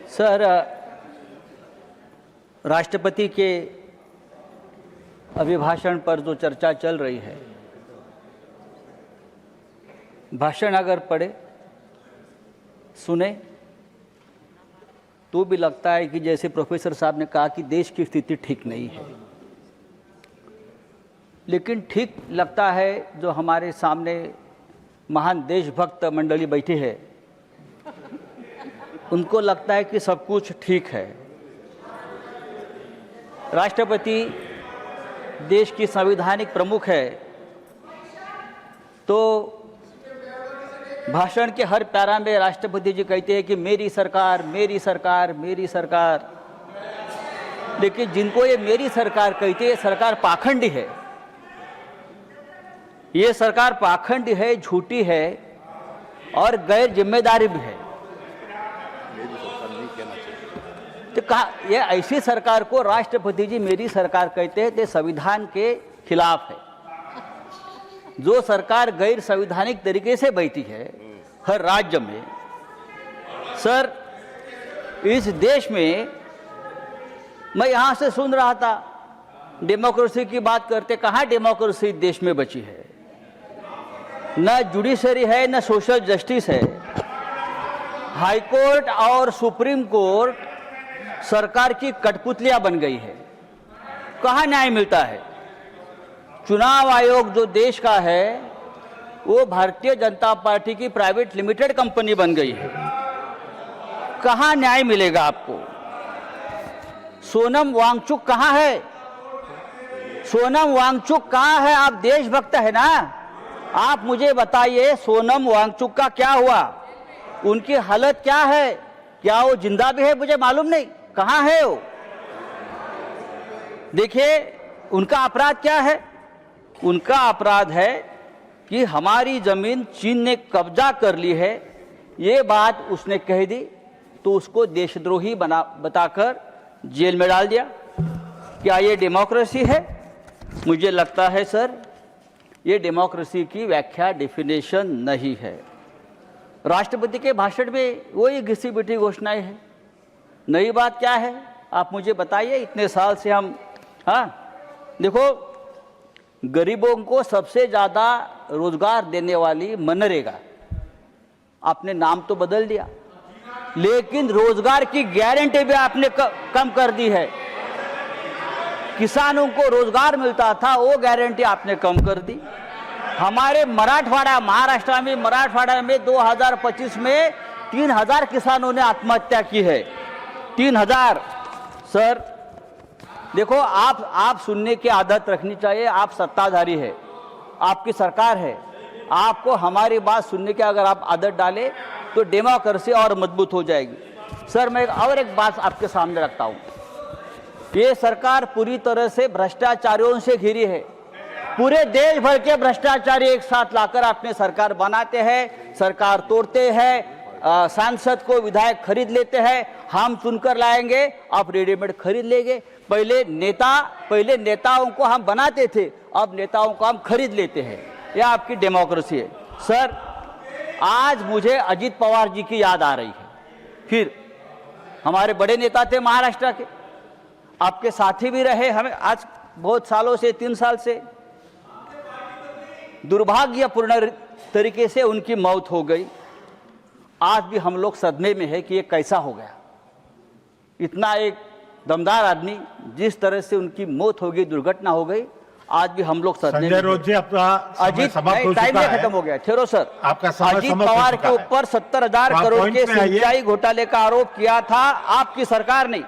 Sir, राष्ट्रपति के अभिभाषण पर जो चर्चा चल रही है, भाषण अगर पढ़े सुने तो भी लगता है कि जैसे प्रोफेसर साहब ने कहा कि देश की स्थिति ठीक नहीं है। लेकिन ठीक लगता है जो हमारे सामने महान देशभक्त मंडली बैठी है, उनको लगता है कि सब कुछ ठीक है। राष्ट्रपति देश की संवैधानिक प्रमुख है, तो भाषण के हर पैरा में राष्ट्रपति जी कहते हैं कि मेरी सरकार, मेरी सरकार, मेरी सरकार। लेकिन जिनको ये मेरी सरकार कहते हैं, सरकार पाखंडी है। ये सरकार पाखंडी है, झूठी है और गैर जिम्मेदारी भी है। तो कहा ये ऐसी सरकार को राष्ट्रपति जी मेरी सरकार कहते हैं, तो संविधान के खिलाफ है। जो सरकार गैर संवैधानिक तरीके से बैठी है हर राज्य में, सर इस देश में मैं यहाँ से सुन रहा था डेमोक्रेसी की बात करते, कहाँ डेमोक्रेसी देश में बची है? न जुडिशरी है, न सोशल जस्टिस है। हाई कोर्ट और सुप्रीम कोर्ट सरकार की कठपुतलियां बन गई है। कहाँ न्याय मिलता है? चुनाव आयोग जो देश का है वो भारतीय जनता पार्टी की प्राइवेट लिमिटेड कंपनी बन गई है। कहाँ न्याय मिलेगा आपको? सोनम वांगचुक कहाँ है? सोनम वांगचुक कहाँ है? आप देशभक्त है ना, आप मुझे बताइए सोनम वांगचुक का क्या हुआ? उनकी हालत क्या है? क्या वो जिंदा भी है? मुझे मालूम नहीं। कहाँ है वो? देखिए उनका अपराध क्या है? उनका अपराध है कि हमारी जमीन चीन ने कब्जा कर ली है। ये बात उसने कह दी तो उसको देशद्रोही बताकर जेल में डाल दिया। क्या ये डेमोक्रेसी है? मुझे लगता है सर ये डेमोक्रेसी की व्याख्या, डेफिनेशन नहीं है। राष्ट्रपति के भाषण में वही घिसी पिटी घोषणाएं हैं। नई बात क्या है आप मुझे बताइए। इतने साल से हम देखो गरीबों को सबसे ज़्यादा रोजगार देने वाली मनरेगा, आपने नाम तो बदल दिया, लेकिन रोजगार की गारंटी भी आपने कम कर दी है। किसानों को रोजगार मिलता था वो गारंटी आपने कम कर दी। हमारे मराठवाड़ा, महाराष्ट्र में मराठवाड़ा में 2025 में 3000 किसानों ने आत्महत्या की है। 3000। सर देखो आप सुनने की आदत रखनी चाहिए। आप सत्ताधारी है, आपकी सरकार है, आपको हमारी बात सुनने की अगर आप आदत डालें तो डेमोक्रेसी और मजबूत हो जाएगी। सर मैं और एक बात आपके सामने रखता हूँ। ये सरकार पूरी तरह से भ्रष्टाचारियों से घिरी है। पूरे देश भर के भ्रष्टाचारी एक साथ लाकर अपने सरकार बनाते हैं, सरकार तोड़ते हैं, सांसद को विधायक खरीद लेते हैं। हम चुनकर लाएंगे, आप रेडीमेड खरीद लेंगे। पहले नेताओं को हम बनाते थे, अब नेताओं को हम खरीद लेते हैं। यह आपकी डेमोक्रेसी है। सर आज मुझे अजित पवार जी की याद आ रही है। फिर हमारे बड़े नेता थे महाराष्ट्र के, आपके साथी भी रहे हमें आज बहुत सालों से, 3 साल से। दुर्भाग्यपूर्ण तरीके से उनकी मौत हो गई। आज भी हम लोग सदमे में है कि ये कैसा हो गया। इतना एक दमदार आदमी, जिस तरह से उनकी मौत हो गई, दुर्घटना हो गई, आज भी हम लोग सदमे में। अजित टाइम में खत्म हो गया, ठहरो सर। अजित पवार के ऊपर 70,000 करोड़ के सिंचाई घोटाले का आरोप किया था आपकी सरकार ने,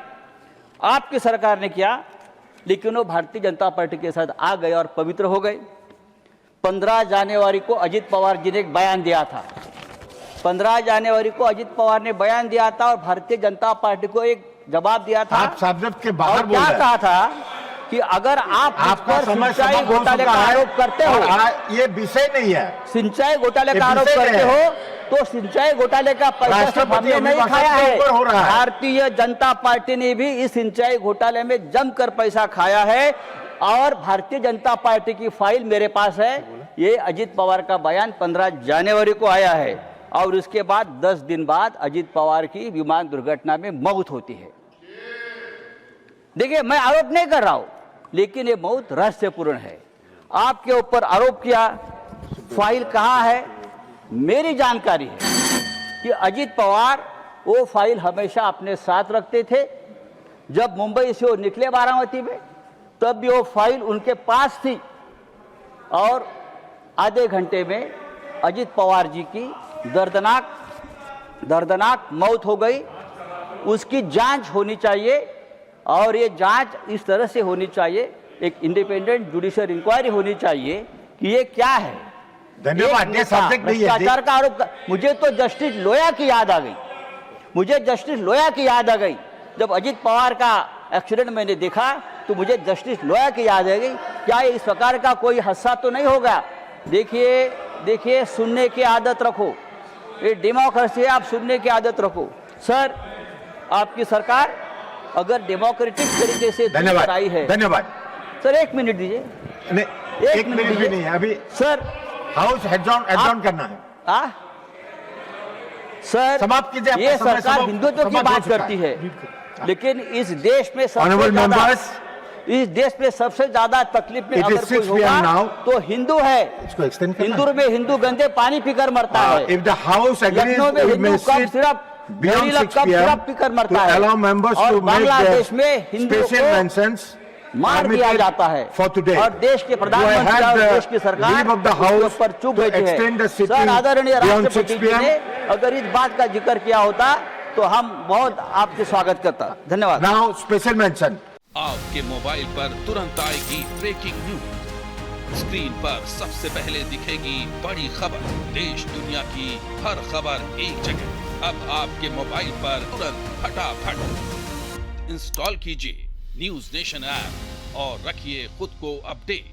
आपकी सरकार ने किया। लेकिन वो भारतीय जनता पार्टी के साथ आ गए और पवित्र हो गए। 15 जनवरी को अजित पवार जी ने एक बयान दिया था। 15 जनवरी को अजित पवार ने बयान दिया था और भारतीय जनता पार्टी को एक जवाब दिया था। आप सब्जेक्ट के बाहर बोल रहे हैं। क्या कहा था कि अगर आप सिंचाई घोटाले का आरोप करते हो, ये विषय नहीं है, सिंचाई घोटाले का आरोप करते हो तो सिंचाई घोटाले का पैसा हमने नहीं खाया है। भारतीय जनता पार्टी ने भी इस सिंचाई घोटाले में जमकर पैसा खाया है और भारतीय जनता पार्टी की फाइल मेरे पास है। ये अजित पवार का बयान 15 जनवरी को आया है। और इसके बाद 10 दिन बाद अजित पवार की विमान दुर्घटना में मौत होती है। देखिए, मैं आरोप नहीं कर रहा हूं, लेकिन ये मौत रहस्यपूर्ण है। आपके ऊपर आरोप किया, फाइल कहाँ है? मेरी जानकारी है कि अजित पवार वो फाइल हमेशा अपने साथ रखते थे। जब मुंबई से वो निकले बारामती में, तब भी वो फाइल उनके पास थी और आधे घंटे में अजित पवार जी की दर्दनाक मौत हो गई। उसकी जांच होनी चाहिए और ये जांच इस तरह से होनी चाहिए, एक इंडिपेंडेंट जुडिशियल इंक्वायरी होनी चाहिए कि ये क्या है। धन्यवाद। ये सब्जेक्ट नहीं है। भ्रष्टाचार का आरोप मुझे तो जस्टिस लोया की याद आ गई। मुझे जस्टिस लोया की याद आ गई। जब अजित पवार का एक्सीडेंट मैंने देखा तो मुझे जस्टिस लोया की याद आ गई। क्या इस प्रकार का कोई हादसा तो नहीं होगा? देखिए, सुनने की आदत रखो। ये डेमोक्रेसी है, आप सुनने की आदत रखो। सर, आपकी सरकार अगर डेमोक्रेटिक तरीके से धन्यवाद आई है। धन्यवाद सर, 1 मिनट दीजिए। नहीं, 1 मिनट भी नहीं है अभी। सर, हाउस एडजॉर्न करना है। सर, समाप्त कीजिए। ये सरकार हिंदुत्व की बात करती है, लेकिन इस देश में सबसे ज्यादा तकलीफ में अगर कोई होगा तो हिंदू है। इंदौर में हिंदू गंदे पानी पीकर मरता है। लखनऊ में हिंदू कप सिर्फ पीकर मरता है और बांग्लादेश में हिंदू को मार दिया जाता है और देश के प्रधानमंत्री और देश की सरकार उसके ऊपर चुप बैठी है। सर, आदरणीय राष्ट्रपति जी ने अगर इस बात का जिक्र किया होता तो हम बहुत आपके स्वागत करता। धन्यवाद। Now special mention. आपके मोबाइल पर तुरंत आएगी ब्रेकिंग न्यूज। स्क्रीन पर सबसे पहले दिखेगी बड़ी खबर। देश दुनिया की हर खबर एक जगह। अब आपके मोबाइल पर तुरंत फटाफट इंस्टॉल कीजिए न्यूज नेशन ऐप और रखिए खुद को अपडेट।